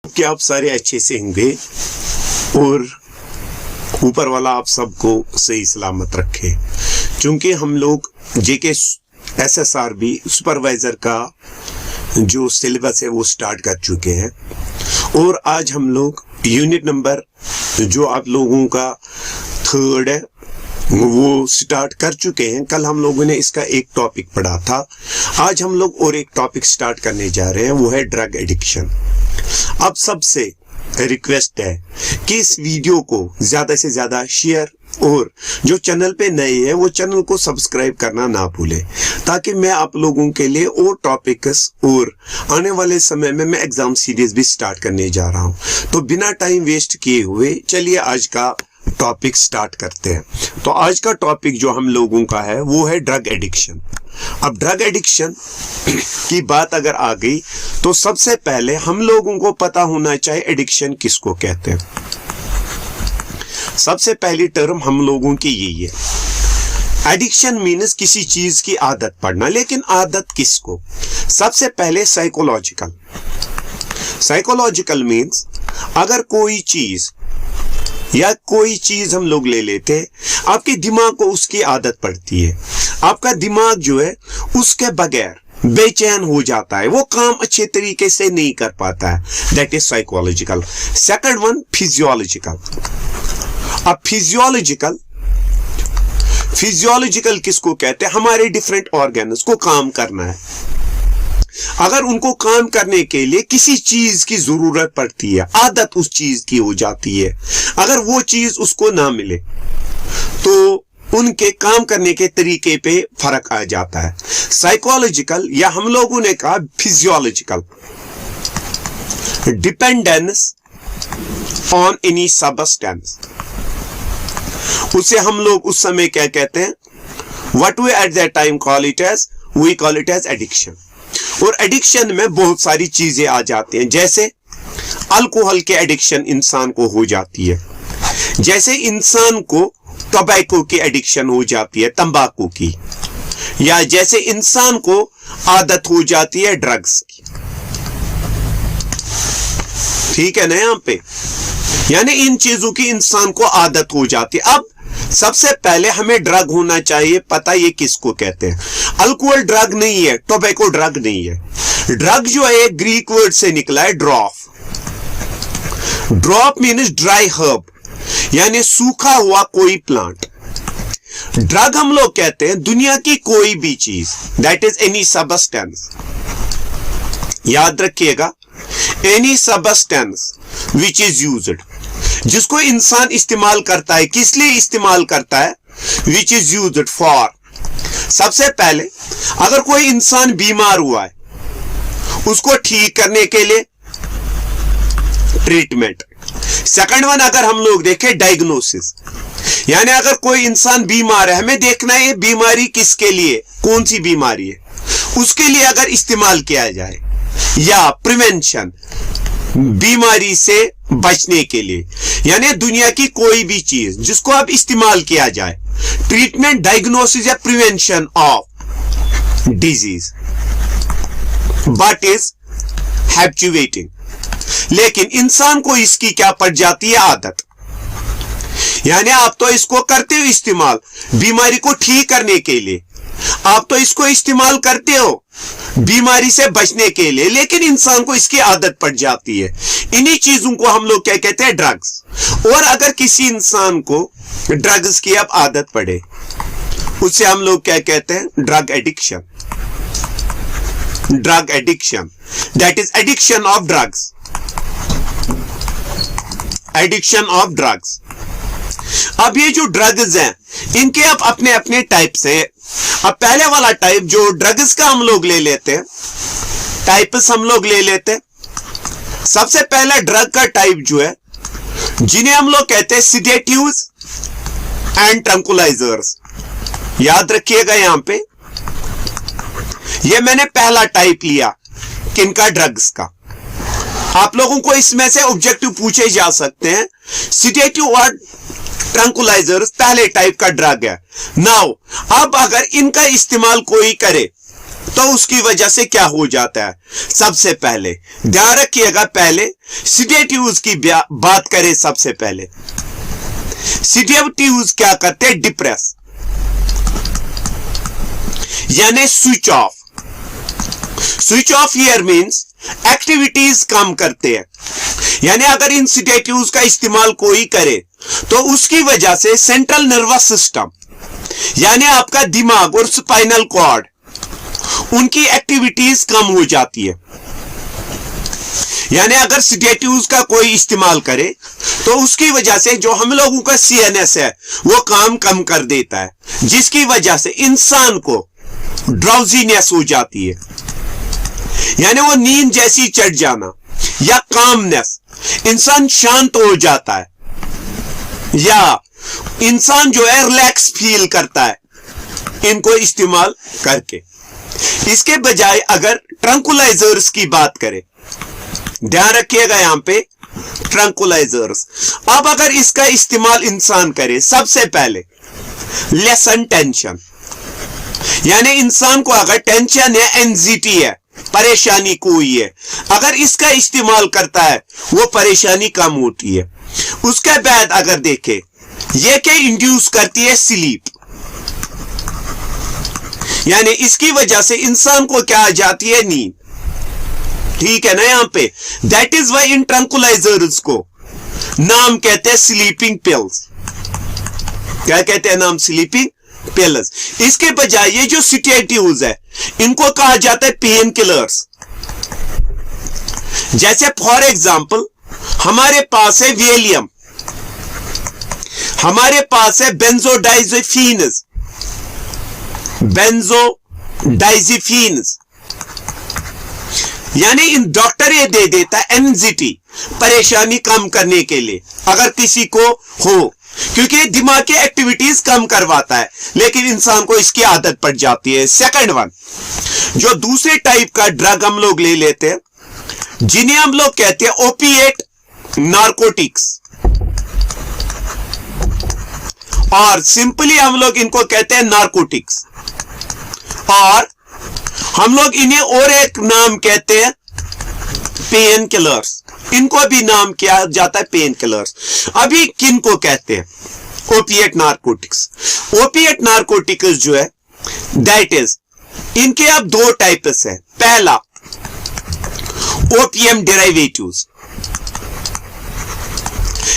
कि आप सारे अच्छे से होंगे और ऊपर वाला आप सबको सही सलामत रखे। क्योंकि हम लोग जेके SSRB सुपरवाइजर का जो सिलेबस है वो स्टार्ट कर चुके हैं और आज हम लोग यूनिट नंबर जो आप लोगों का 3rd है वो स्टार्ट कर चुके हैं। कल हम लोगों ने इसका एक टॉपिक पढ़ा था। आज हम लोग और एक टॉपिक स्टार्ट करने जा रहे हैं, वो है ड्रग एडिक्शन। अब सबसे रिक्वेस्ट है कि इस वीडियो को ज्यादा से ज्यादा शेयर और जो चैनल पे नए हैं वो चैनल को सब्सक्राइब करना ना भूलें, ताकि मैं आप लोगों के लिए और टॉपिक्स और आने वाले समय में मैं एग्जाम सीरीज भी स्टार्ट करने जा रहा हूं। तो बिना टाइम वेस्ट किए हुए चलिए आज का टॉपिक स्टार्ट करते हैं। तो आज का टॉपिक जो हम लोगों का है वो है ड्रग एडिक्शन। अब ड्रग एडिक्शन की बात अगर आ गई तो सबसे पहले हम लोगों को पता होना चाहिए एडिक्शन किसको कहते हैं। सबसे पहली टर्म हम लोगों की यही है, एडिक्शन मीन्स किसी चीज की आदत पड़ना। लेकिन आदत किसको? सबसे पहले साइकोलॉजिकल। साइकोलॉजिकल मीन्स अगर कोई चीज या कोई चीज हम लोग ले लेते हैं, आपके दिमाग को उसकी आदत पड़ती है, आपका दिमाग जो है उसके बगैर बेचैन हो जाता है, वो काम अच्छे तरीके से नहीं कर पाता है। That is psychological. Second one physiological. अब फिजियोलॉजिकल किसको कहते हैं? हमारे डिफरेंट ऑर्गन्स को काम करना है। अगर उनको काम करने के लिए किसी चीज की जरूरत पड़ती है, आदत उस चीज की हो जाती है, अगर वो चीज उसको ना मिले तो उनके काम करने के तरीके पे फर्क आ जाता है। साइकोलॉजिकल या हम लोगों ने कहा physiological, dependence on any substance, उसे हम लोग उस समय क्या कहते हैं? What we at that time call it as, we call it as addiction. और एडिक्शन में बहुत सारी चीजें आ जाती हैं, जैसे अल्कोहल के एडिक्शन इंसान को हो जाती है, जैसे इंसान को टोबैको की एडिक्शन हो जाती है, तंबाकू की, या जैसे इंसान को आदत हो जाती है ड्रग्स की। ठीक है ना? यहां पे यानी इन चीजों की इंसान को आदत हो जाती है। अब सबसे पहले हमें ड्रग होना चाहिए पता, ये किसको कहते हैं। अल्कोहल ड्रग नहीं है, टोबैको ड्रग नहीं है। ड्रग जो है ग्रीक वर्ड से निकला है drop. Drop means dry herb, यानी सूखा हुआ कोई प्लांट। ड्रग हम लोग कहते हैं दुनिया की कोई भी चीज, दैट इज एनी सब्सटेंस। याद रखिएगा, any substance which is used, जिसको इंसान इस्तेमाल करता है। किस लिए इस्तेमाल करता है? Which is used for. सबसे पहले अगर कोई इंसान बीमार हुआ है, उसको ठीक करने के लिए ट्रीटमेंट। सेकंड वन अगर हम लोग देखें डायग्नोसिस, यानी अगर कोई इंसान बीमार है, हमें देखना है बीमारी किसके लिए, कौन सी बीमारी है, उसके लिए अगर इस्तेमाल किया जाए। या प्रिवेंशन, बीमारी से बचने के लिए, यानी दुनिया की कोई भी चीज जिसको अब इस्तेमाल किया जाए। ट्रीटमेंट, डायग्नोसिस या prevention of disease, but is habituating. लेकिन इंसान को इसकी क्या पड़ जाती है? आदत। यानी आप तो इसको करते हो इस्तेमाल बीमारी को ठीक करने के लिए, आप तो इसको इस्तेमाल करते हो बीमारी से बचने के लिए, लेकिन इंसान को इसकी आदत पड़ जाती है। इन्हीं चीजों को हम लोग क्या कहते हैं? ड्रग्स। और अगर किसी इंसान को ड्रग्स की अब आदत पड़े, उसे हम लोग क्या कहते हैं? Drug addiction. Drug addiction, that is addiction of drugs. Addiction of drugs. अब ये जो ड्रग्स हैं, इनके अब अपने अपने टाइप्स हैं। अब पहले वाला टाइप जो ड्रग्स का हम लोग ले लेते हैं, टाइप्स हम लोग ले लेते हैं। सबसे पहला ड्रग का टाइप जो है, जिन्हें हम लोग कहते हैं सिडेटिव्स एंड ट्रंकुलाइजर्स। याद रखिएगा यहां पे, ये मैंने पहला टाइप लिया किनका? ड्रग्स का। आप लोगों को इसमें से ऑब्जेक्टिव पूछे जा सकते हैं। सिडेटिव और ट्रंकुलाइजर्स पहले टाइप का ड्रग है। नाउ अब अगर इनका इस्तेमाल कोई करे तो उसकी वजह से क्या हो जाता है? सबसे पहले ध्यान रखिएगा, पहले सिडेटिव्स की बात करें। सबसे पहले सिडेटिव्स क्या करते हैं? डिप्रेस, यानी switch off. Switch off here means activities कम करते हैं। यानी अगर इन सिडेटिव्स का इस्तेमाल कोई करे तो उसकी वजह से सेंट्रल नर्वस सिस्टम यानी आपका दिमाग और स्पाइनल कॉर्ड, उनकी एक्टिविटीज कम हो जाती है। यानी अगर सिडेटिव्स का कोई इस्तेमाल करे तो उसकी वजह से जो हम लोगों का सीएनएस है वो काम कम कर देता है, जिसकी वजह से इंसान को ड्राउजीनेस हो जाती है, यानी वो नींद जैसी चढ़ जाना, या कामनेस, इंसान शांत हो जाता है, या इंसान जो है रिलैक्स फील करता है इनको इस्तेमाल करके। इसके बजाय अगर ट्रंकुलाइजर्स की बात करें, ध्यान रखिएगा यहां पे ट्रंकुलाइजर्स। अब अगर इसका इस्तेमाल इंसान करे, सबसे पहले लेसन टेंशन, यानी इंसान को अगर टेंशन है, एंजाइटी है, परेशानी कोई है, अगर इसका इस्तेमाल करता है वो परेशानी कम होती है। उसके बाद अगर देखें, ये क्या इंड्यूस करती है? स्लीप, यानी इसकी वजह से इंसान को क्या आ जाती है? नींद। ठीक है ना यहां पे? दैट इज वाई इन ट्रंकुलाइजर्स को नाम कहते हैं स्लीपिंग पिल्स। क्या कहते हैं नाम? Sleeping pills. इसके बजाय ये जो सिडेटिव्स है इनको कहा जाता है पेन किलर्स। जैसे फॉर एग्जांपल हमारे पास है वेलियम, हमारे पास है बेंजोडाइजेफिन्स, बेंजोडाइजेफिन्स, यानी इन डॉक्टर ये दे देता है एंजाइटी, परेशानी कम करने के लिए अगर किसी को हो, क्योंकि दिमाग की एक्टिविटीज कम करवाता है, लेकिन इंसान को इसकी आदत पड़ जाती है। सेकंड वन, जो दूसरे टाइप का ड्रग हम लोग ले लेते हैं, जिन्हें हम लोग कहते हैं ओपिएट नारकोटिक्स, और सिंपली हम लोग इनको कहते हैं नारकोटिक्स, और हम लोग इन्हें और एक नाम कहते हैं पेन किलर्स। इनको भी नाम किया जाता है पेन किलर्स। अभी किन को कहते हैं? Opiate narcotics. ओपिएट नारकोटिक्स जो है दैट इज, इनके अब दो टाइप्स है। पहला ओपीएम डेरिवेटिव्स,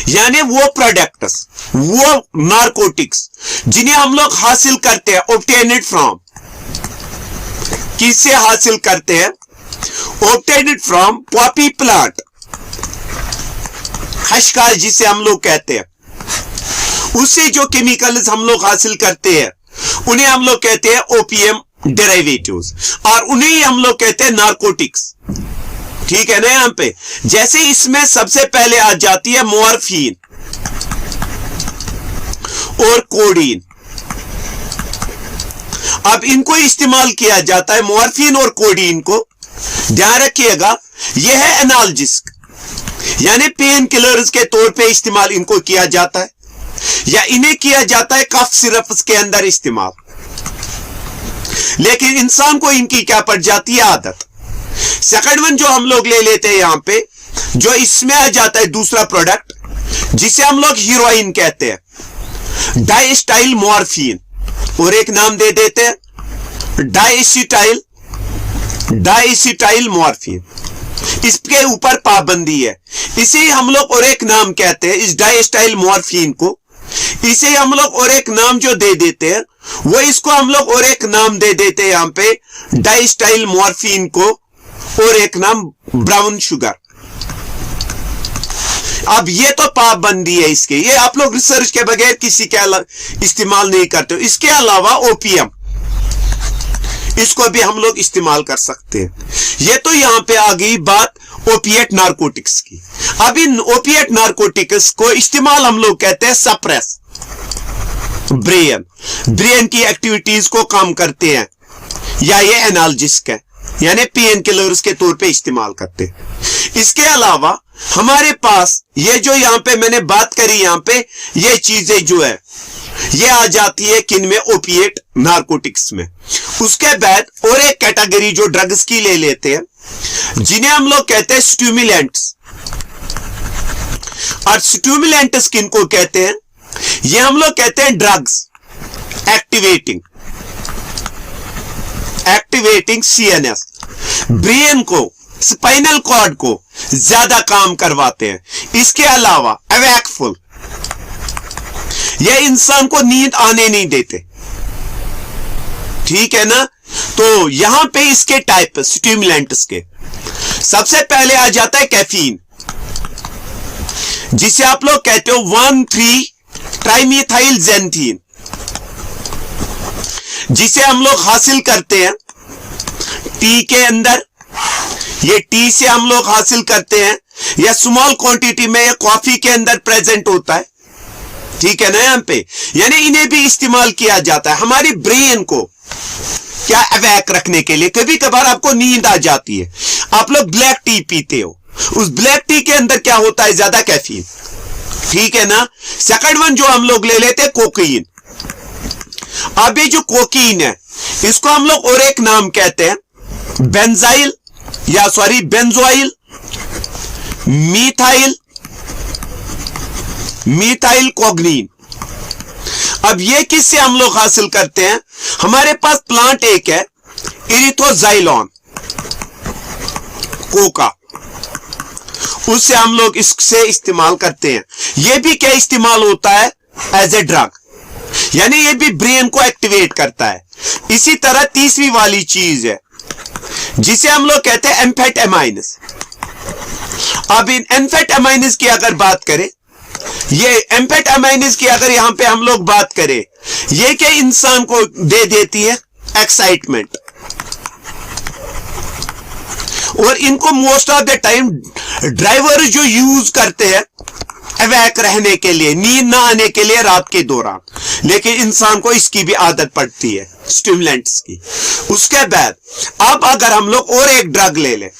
यानी वो प्रोडक्ट्स, वो नारकोटिक्स जिन्हें हम लोग हासिल करते हैं, ऑब्टेन्ड फ्रॉम, किससे हासिल करते हैं? ऑब्टेन्ड फ्रॉम पॉपी प्लांट, खशकाश जिसे हम लोग कहते हैं, उससे जो केमिकल्स हम लोग हासिल करते हैं उन्हें हम लोग कहते हैं ओपीएम डेरिवेटिव्स, और उन्हें ही हम लोग कहते हैं नारकोटिक्स। ठीक है ना यहां पे? जैसे इसमें सबसे पहले आ जाती है मॉर्फिन और कोडीन। अब इनको इस्तेमाल किया जाता है, मॉर्फिन और कोडीन को, ध्यान रखिएगा, यह है एनाल्जिक, यानी पेन किलर्स के तौर पे इस्तेमाल इनको किया जाता है, या इन्हें किया जाता है कफ सिरप्स के अंदर इस्तेमाल, लेकिन इंसान को इनकी क्या पड़ जाती है? आदत। सेकंड वन जो हम लोग ले लेते हैं यहां पे, जो इसमें आ जाता है दूसरा प्रोडक्ट, जिसे हम लोग हीरोइन कहते हैं, डाइस्टाइल मॉर्फिन, और एक नाम दे देते हैं डाइसिटाइल मॉर्फिन। इसके ऊपर पाबंदी है, इसे हम लोग और एक नाम कहते हैं, इस डाइस्टाइल मॉर्फिन को, इसे हम लोग और एक नाम जो दे देते हैं वो इसको हम लोग और एक नाम दे देते हैं यहां पे डाइस्टाइल मॉर्फिन को, और एक नाम ब्राउन शुगर। अब ये तो पाबंदी है इसके, ये आप लोग रिसर्च के बगैर किसी के इस्तेमाल नहीं करते हो। इसके अलावा ओपीएम, इसको भी हम लोग इस्तेमाल कर सकते हैं। ये तो यहां पे आ गई बात ओपिएट नारकोटिक्स की। अब इन ओपिएट नारकोटिक्स को इस्तेमाल हम लोग कहते हैं सप्रेस, ब्रेन की एक्टिविटीज को कम करते हैं, या ये एनाल्जिक है, यानी पेन किलर्स के तौर पे इस्तेमाल करते हैं। इसके अलावा हमारे पास ये जो यहां पे मैंने बात करी, यहां पे ये चीजें जो है ये आ जाती है किन में, ओपिएट नारकोटिक्स में। उसके बाद और एक कैटेगरी जो ड्रग्स की ले लेते हैं जिन्हें हम लोग कहते हैं स्टिमुलेंट्स। और स्टिमुलेंट्स किनको कहते हैं, ये हम लोग कहते हैं ड्रग्स एक्टिवेटिंग सीएनएस, ब्रेन को, स्पाइनल कॉर्ड को ज्यादा काम करवाते हैं। इसके अलावा अवेकफुल, ये इंसान को नींद आने नहीं देते, ठीक है ना। तो यहां पे इसके टाइप स्टिमुलेंट्स के सबसे पहले आ जाता है कैफीन, जिसे आप लोग कहते हो 1,3-ट्राइमीथाइलजेंथीन, जिसे हम लोग हासिल करते हैं टी के अंदर। ये टी से हम लोग हासिल करते हैं, या स्मॉल क्वांटिटी में ये कॉफी के अंदर प्रेजेंट होता है, ठीक है ना। यहां पे यानी इन्हें भी इस्तेमाल किया जाता है हमारी ब्रेन को क्या अवैक रखने के लिए। कभी कभार आपको नींद आ जाती है, आप लोग ब्लैक टी पीते हो, उस ब्लैक टी के अंदर क्या होता है, ज्यादा कैफीन, ठीक है ना। सेकंड वन जो हम लोग ले लेते हैं कोकीन। अब ये जो कोकीन है इसको हम लोग और एक नाम कहते हैं बेंजाइल बेंजोइल मीथाइल कोग्नीन। अब ये किससे हम लोग हासिल करते हैं, हमारे पास प्लांट एक है इरिथ्रोजाइलॉन कोका, उससे हम लोग इससे इस्तेमाल करते हैं। ये भी क्या इस्तेमाल होता है, एज ए ड्रग, यानी ये भी ब्रेन को एक्टिवेट करता है। इसी तरह तीसरी वाली चीज है जिसे हम लोग कहते हैं एम्फेटामाइन्स। अब इन एम्फेटामाइन्स की अगर बात करें, ये एम्फेटामाइन्स की अगर यहां पे हम लोग बात करें, ये क्या इंसान को दे देती है, एक्साइटमेंट। और इनको most of the time driver जो यूज करते हैं अवैक रहने के लिए, नींद ना आने के लिए रात के दौरान, लेकिन इंसान को इसकी भी आदत पड़ती है स्टिमुलेंट्स की। उसके बाद अब अगर हम लोग और एक ड्रग ले लें,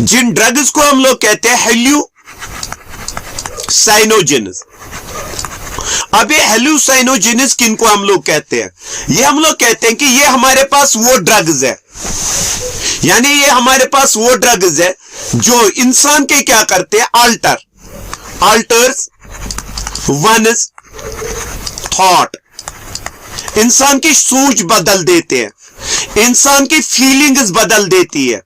जिन ड्रग्स को हम लोग कहते हैं हेल्यूसाइनोजेनस। अब ये हेल्यूसाइनोजेनस किनको हम लोग कहते हैं, ये हम लोग कहते हैं कि ये हमारे पास वो ड्रग्स है, यानी ये हमारे पास वो ड्रग्स है जो इंसान के क्या करते हैं, alters one's thought, इंसान की सोच बदल देते हैं, इंसान की फीलिंग्स बदल देती है,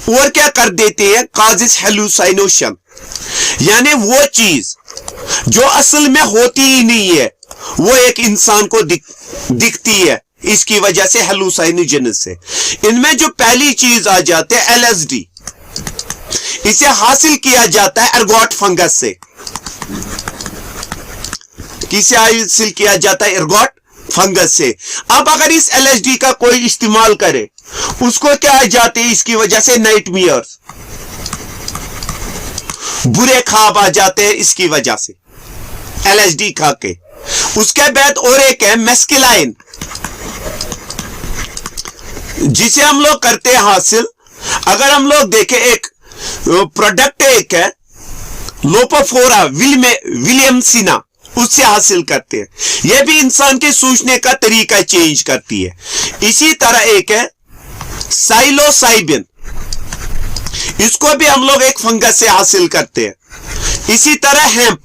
और क्या कर देते हैं, causes hallucination, यानी वो चीज जो असल में होती ही नहीं है वो एक इंसान को दिखती है, इसकी वजह से hallucinogens से। इनमें जो पहली चीज आ जाते है LSD, इसे हासिल किया जाता है एर्गोट फंगस से। किसे हासिल किया जाता है, एर्गोट फंगस से। अब अगर इस LSD का कोई इस्तेमाल करे, उसको क्या आ जाते हैं, इसकी वजह से नाइटमेयर्स, बुरे ख्वाब आ जाते हैं इसकी वजह से LSD खा के। उसके बाद और एक है मेस्किलाइन, जिसे हम लोग करते हैं हासिल, अगर हम लोग देखें एक प्रोडक्ट एक है लोपोफोरा विलियमसिना, उससे हासिल करते हैं। यह भी इंसान के सोचने का तरीका चेंज करती है। इसी तरह एक है साइलोसाइबिन, इसको भी हम लोग एक फंगस से हासिल करते हैं। इसी तरह हेम्प,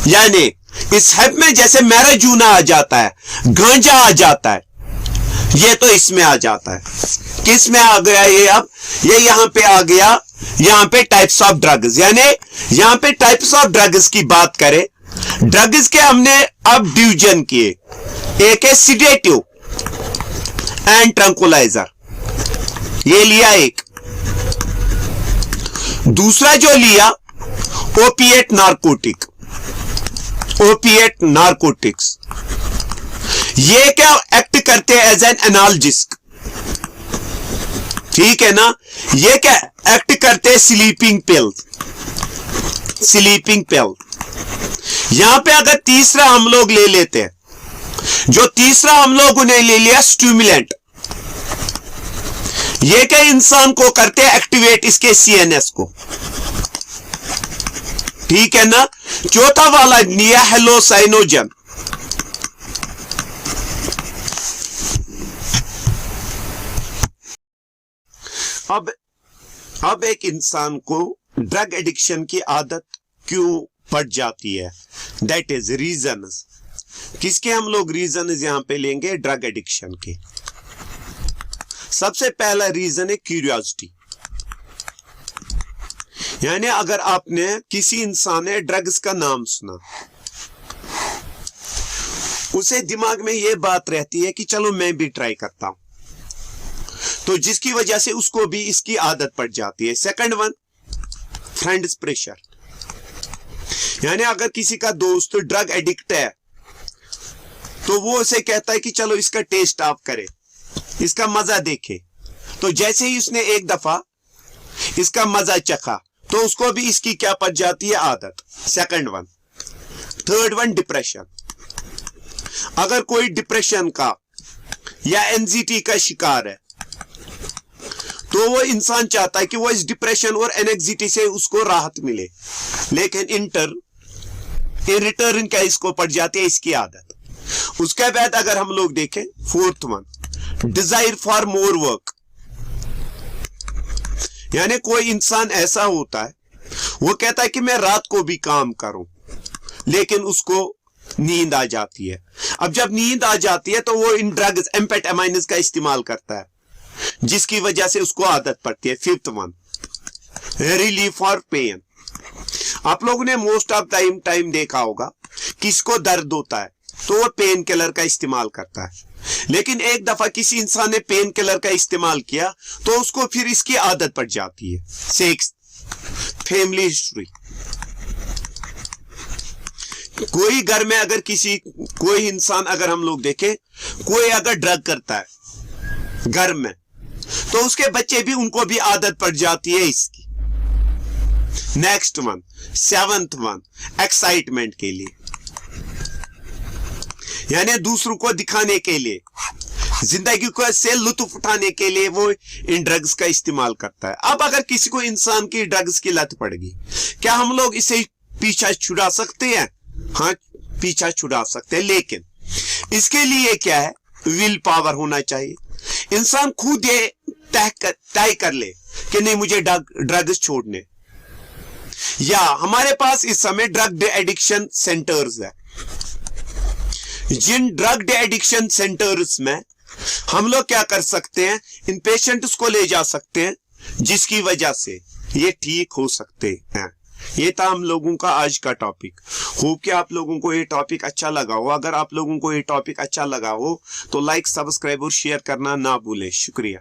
यानी इस हेम्प में जैसे मैराजूना आ जाता है, गांजा आ जाता है, ये तो इसमें आ जाता है। किस में आ गया ये, अब ये यहां पे आ गया, यहां पे टाइप्स ऑफ ड्रग्स, यानी यहां पे टाइप्स ऑफ ड्रग्स की बात करें, ड्रग्स के हमने अब डिवीजन किए। एक है सिडेटिव एंड ट्रंकुलाइजर, ये लिया एक। दूसरा जो लिया ओपिएट नारकोटिक्स, ये क्या एक्ट करते हैं एज एन एनाल्जिस्क, ठीक है ना। ये क्या एक्ट करते हैं, स्लीपिंग पिल। यहां पे अगर तीसरा हम लोग ले लेते हैं, जो तीसरा हम लोगों ने ले लिया स्टिमुलेंट, ये क्या इंसान को करते हैं एक्टिवेट इसके सीएनएस को, ठीक है ना। चौथा वाला निया हेलोसाइनोजन, अब एक इंसान को ड्रग एडिक्शन की आदत क्यों पड़ जाती है, दैट इज रीजंस। किसके हम लोग रीजंस यहां पे लेंगे, ड्रग एडिक्शन के। सबसे पहला रीजन है क्यूरियोसिटी, यानी अगर आपने किसी इंसान ने ड्रग्स का नाम सुना, उसे दिमाग में यह बात रहती है कि चलो मैं भी ट्राई करता हूं, तो जिसकी वजह से उसको भी इसकी आदत पड़ जाती है। सेकंड वन, फ्रेंड्स प्रेशर, यानी अगर किसी का दोस्त ड्रग एडिक्ट है तो वो उसे कहता है कि चलो इसका टेस्ट आप करें, इसका मजा देखे, तो जैसे ही उसने एक दफा इसका मजा चखा तो उसको भी इसकी क्या पड़ जाती है, आदत। Second one. Third one, depression, अगर कोई डिप्रेशन का या एंजाइटी का शिकार है तो वो इंसान चाहता है कि वो इस डिप्रेशन और एंजाइटी से उसको राहत मिले, लेकिन इन रिटर्न क्या इसको पड़ जाती है इसकी आदत। उसके बाद अगर हम लोग देखें fourth one, desire for more work, यानी कोई इंसान ऐसा होता है वो कहता है कि मैं रात को भी काम करूं, लेकिन उसको नींद आ जाती है। अब जब नींद आ जाती है तो वो इन ड्रग्स एम्फेटामाइन्स का इस्तेमाल करता है, जिसकी वजह से उसको आदत पड़ती है। Fifth one, relief for pain, आप लोगों ने मोस्ट ऑफ टाइम देखा होगा किसको दर्द होता है तो वो पेन किलर का इस्तेमाल करता है, लेकिन एक दफा किसी इंसान ने पेन किलर का इस्तेमाल किया तो उसको फिर इसकी आदत पड़ जाती है। सिक्स, फैमिली हिस्ट्री, कोई घर में अगर कोई इंसान अगर हम लोग देखें कोई अगर ड्रग करता है घर में तो उसके बच्चे भी उनको भी आदत पड़ जाती है इसकी। Next one, seventh one, excitement के लिए, यानी दूसरों को दिखाने के लिए, जिंदगी को से लुत्फ उठाने के लिए वो इन ड्रग्स का इस्तेमाल करता है। अब अगर किसी को इंसान की ड्रग्स की लत पड़ गई, क्या हम लोग इसे पीछा छुड़ा सकते हैं? हाँ, पीछा छुड़ा सकते हैं, लेकिन इसके लिए क्या है, विल पावर होना चाहिए। इंसान खुद ये तय कर ले कि नहीं मुझे ड्रग्स छोड़ने, या हमारे पास इस समय ड्रग एडिक्शन सेंटर्स है। जिन ड्रग एडिक्शन सेंटर्स में हम लोग क्या कर सकते हैं, इन पेशेंट्स को ले जा सकते हैं, जिसकी वजह से ये ठीक हो सकते हैं। ये था हम लोगों का आज का टॉपिक। होप कि आप लोगों को ये टॉपिक अच्छा लगा हो। अगर आप लोगों को ये टॉपिक अच्छा लगा हो तो लाइक, सब्सक्राइब और शेयर करना ना भूलें। शुक्रिया।